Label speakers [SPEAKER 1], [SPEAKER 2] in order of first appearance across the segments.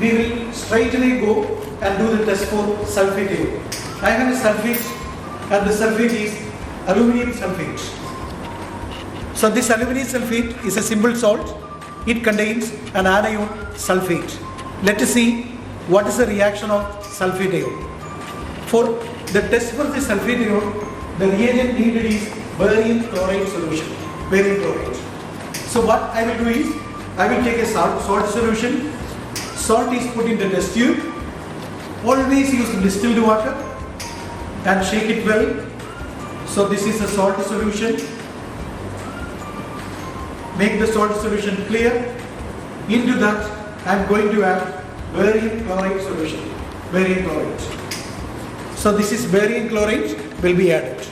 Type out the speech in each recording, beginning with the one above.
[SPEAKER 1] we will straightaway go and do the test for sulfate ion. I have a sulfate and the sulfate is aluminium sulfate. So this aluminium sulfate is a simple salt. It contains an anion sulfate. Let us see what is the reaction of sulfate ion. For the test for the sulfate ion, the reagent needed is barium chloride solution. Barium chloride. So what I will do is, I will take a salt solution. Salt is put in the test tube. Always use distilled water and shake it well. So this is a salt solution. Make the salt solution clear. Into that I am going to add barium chloride solution. Barium chloride. So this is barium chloride will be added.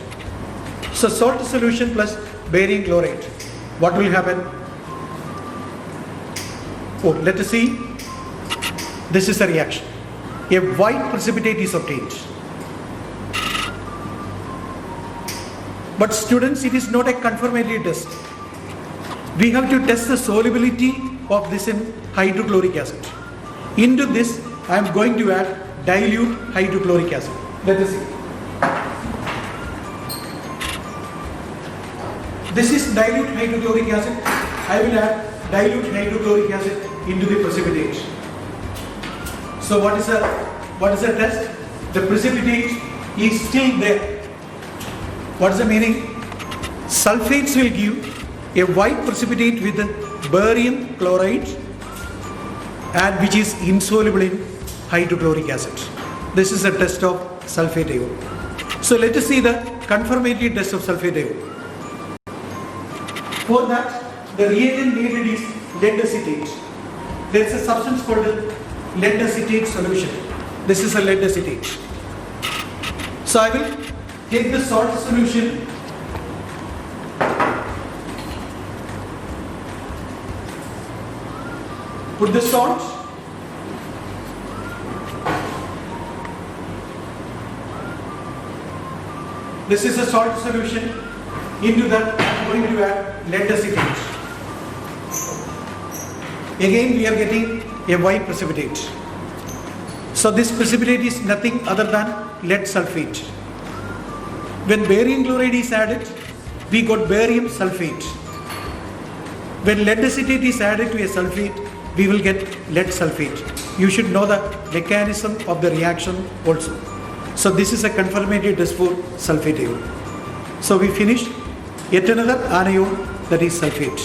[SPEAKER 1] So salt solution plus barium chloride. What will happen? Oh, let us see. This is the reaction. A white precipitate is obtained. But students, it is not a confirmatory test. We have to test the solubility of this in hydrochloric acid. Into this, I am going to add dilute hydrochloric acid. Let us see. This is dilute hydrochloric acid. I will add dilute hydrochloric acid into the precipitate. So what is the test? The precipitate is still there. What is the meaning? Sulfates will give a white precipitate with barium chloride and which is insoluble in hydrochloric acid. This is a test of sulfate ion. So let us see the confirmatory test of sulfate ion. For that, the reagent needed is lead acetate. There is a substance called lead acetate solution. This is a lead acetate. So I will take the salt solution, put the salt, this is a salt solution. Into that I am going to add lead acetate. Again we are getting a white precipitate. So this precipitate is nothing other than lead sulfate. When barium chloride is added, we got barium sulfate. When lead acetate is added to a sulfate, we will get lead sulfate. You should know the mechanism of the reaction also. So this is a confirmatory test for sulfate ion. So we finished yet another anion, that is sulfate.